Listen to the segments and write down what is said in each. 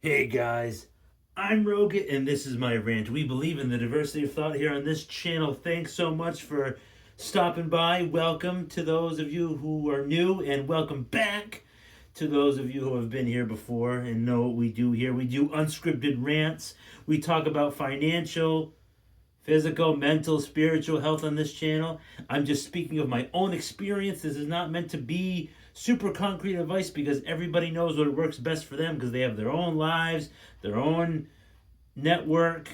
Hey guys, I'm Rogut and this is my rant. We believe in the diversity of thought here on this channel. Thanks so much for stopping by. Welcome to those of you who are new, and welcome back to those of you who have been here before and know what we do here. We do unscripted rants. We talk about financial, physical, mental, spiritual health on this channel. I'm just speaking of my own experience. This is not meant to be super concrete advice because everybody knows what works best for them because they have their own lives, their own network,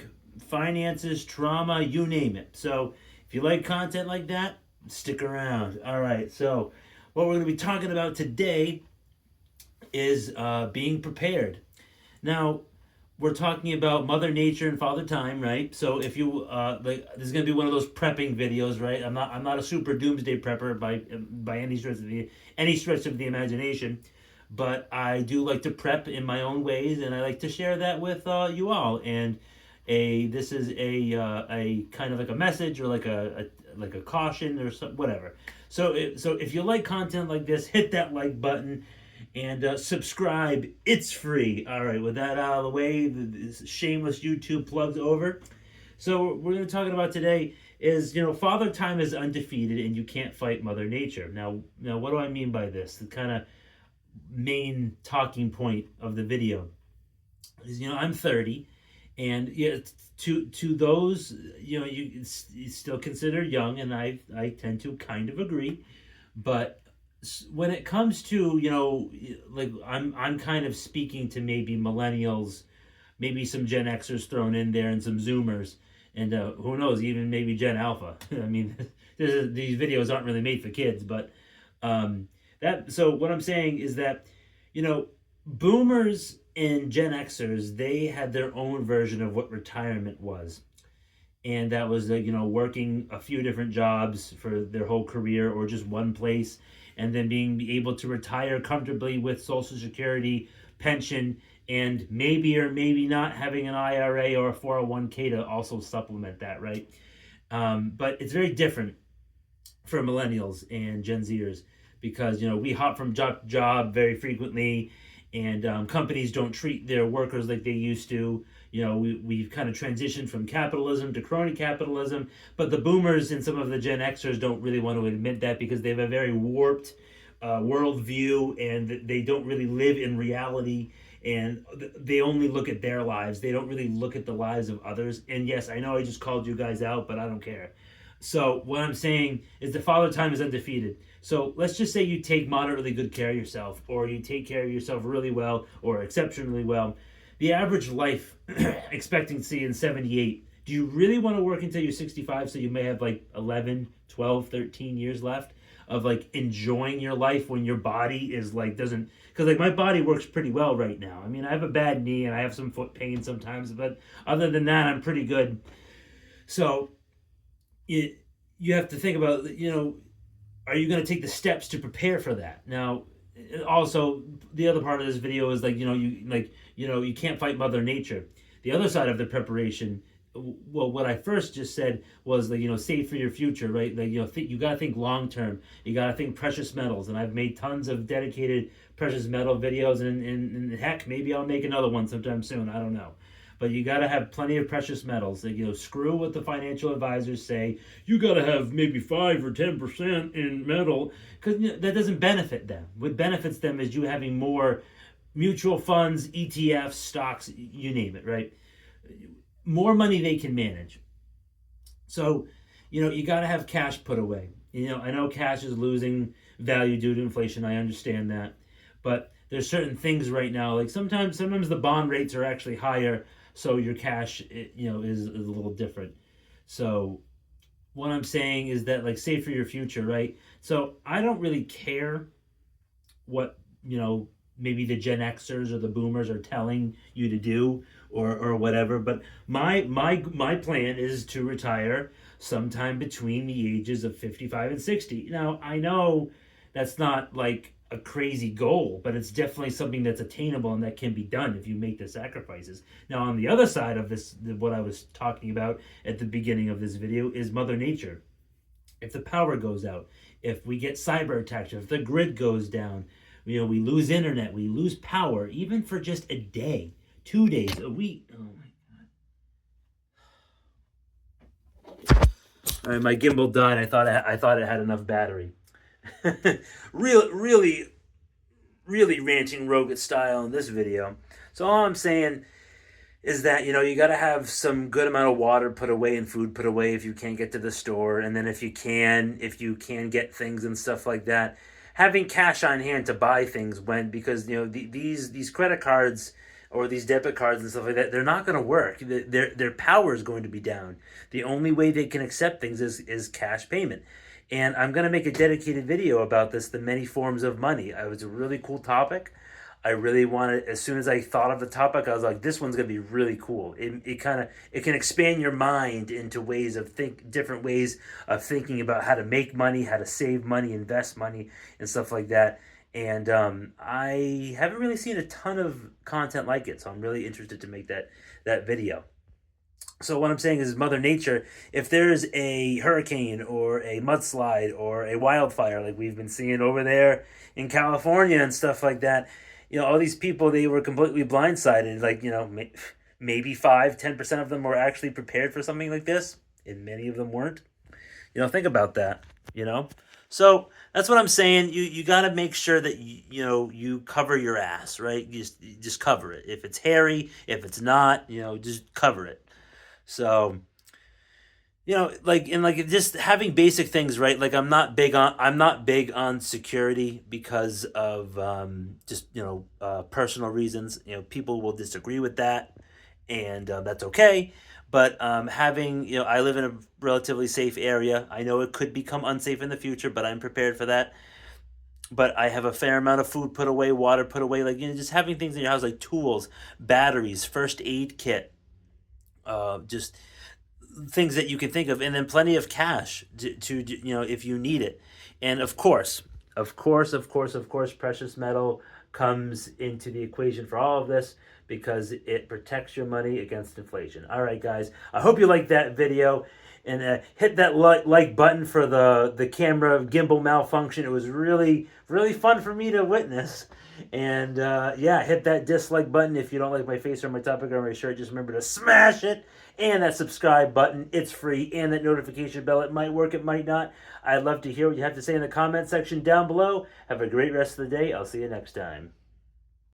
finances, trauma, you name it. So if you like content like that, stick around. All right, so what we're going to be talking about today is being prepared. Now, we're talking about Mother Nature and Father Time, right? So if you like, this is gonna be one of those prepping videos, right? I'm not a super doomsday prepper by any stretch of the imagination, but I do like to prep in my own ways, and I like to share that with you all. And this is a kind of like a message or like a caution or something, whatever. So if you like content like this, hit that like button and subscribe. It's free. All right, with that out of the way, the shameless YouTube plugs over. So what we're going to be talking about today is, Father Time is undefeated and you can't fight Mother Nature. Now, what do I mean by this? The kind of main talking point of the video is, I'm 30, and yeah, to those, you still consider young, and I tend to kind of agree, but when it comes to, like, I'm kind of speaking to maybe millennials, maybe some Gen Xers thrown in there, and some Zoomers, and who knows, even maybe Gen Alpha. I mean, these videos aren't really made for kids, but that. So what I'm saying is that, you know, Boomers and Gen Xers, they had their own version of what retirement was, and that was working a few different jobs for their whole career or just one place, and then being able to retire comfortably with Social Security, pension, and maybe or maybe not having an IRA or a 401k to also supplement that, right? But it's very different for millennials and Gen Zers because we hop from job to job very frequently, and companies don't treat their workers like they used to. We've kind of transitioned from capitalism to crony capitalism, but the boomers and some of the Gen Xers don't really want to admit that because they have a very warped worldview, and they don't really live in reality, and they only look at their lives. They don't really look at the lives of others. And yes, I know I just called you guys out, but I don't care. So what I'm saying is the Father Time is undefeated. So let's just say you take moderately good care of yourself, or you take care of yourself really well or exceptionally well. The average life expectancy in 78. Do you really want to work until you're 65 so you may have like 11, 12, 13 years left of like enjoying your life when your body is like doesn't, because like my body works pretty well right now. I mean, I have a bad knee and I have some foot pain sometimes, but other than that, I'm pretty good. So you have to think about, are you going to take the steps to prepare for that? Now, also, the other part of this video is like, you can't fight Mother Nature. The other side of the preparation, well, what I first just said was like, save for your future, right? Like, you got to think long term. You got to think precious metals, and I've made tons of dedicated precious metal videos, and heck, maybe I'll make another one sometime soon. I don't know. But you got to have plenty of precious metals. Like, screw what the financial advisors say. You got to have maybe 5 or 10% in metal, because that doesn't benefit them. What benefits them is you having more mutual funds, ETFs, stocks, you name it, right? More money they can manage. So, you got to have cash put away. I know cash is losing value due to inflation. I understand that. But there's certain things right now, like sometimes the bond rates are actually higher, so your cash is a little different. So what I'm saying is that, like, save for your future, right? So I don't really care what maybe the Gen Xers or the Boomers are telling you to do, or whatever. But my plan is to retire sometime between the ages of 55 and 60. Now I know that's not like a crazy goal, but it's definitely something that's attainable and that can be done if you make the sacrifices. Now, on the other side of this, what I was talking about at the beginning of this video is Mother Nature. If the power goes out, if we get cyber attacks, if the grid goes down, we lose internet, we lose power, even for just a day. 2 days a week. Oh my god! All right, my gimbal died. I thought it had enough battery. Really, really ranting Rogut style in this video. So all I'm saying is that you got to have some good amount of water put away and food put away if you can't get to the store, and then if you can get things and stuff like that, having cash on hand to buy things when, because these credit cards or these debit cards and stuff like that, they're not going to work. Their power is going to be down. The only way they can accept things is cash payment. And I'm going to make a dedicated video about this, the many forms of money. It was a really cool topic. I really wanted, as soon as I thought of the topic, I was like, this one's gonna be really cool. It can expand your mind into different ways of thinking about how to make money, how to save money, invest money, and stuff like that. And I haven't really seen a ton of content like it, so I'm really interested to make that video. So what I'm saying is, Mother Nature, if there's a hurricane or a mudslide or a wildfire like we've been seeing over there in California and stuff like that, all these people, they were completely blindsided. Like, maybe 5-10% of them were actually prepared for something like this, and many of them weren't. Think about that. So that's what I'm saying. You got to make sure that you cover your ass, right? You just cover it. If it's hairy, if it's not, just cover it. So just having basic things, right? Like I'm not big on security because of personal reasons. People will disagree with that, and that's okay. But having, I live in a relatively safe area. I know it could become unsafe in the future, but I'm prepared for that. But I have a fair amount of food put away, water put away, just having things in your house like tools, batteries, first aid kit, just things that you can think of, and then plenty of cash to if you need it. And of course, precious metal comes into the equation for all of this because it protects your money against inflation. All right, guys, I hope you liked that video, and hit that like button for the camera gimbal malfunction. It was really, really fun for me to witness. And hit that dislike button if you don't like my face or my topic or my shirt. Just remember to smash it. And that subscribe button, it's free. And that notification bell, it might work, it might not. I'd love to hear what you have to say in the comment section down below. Have a great rest of the day. I'll see you next time.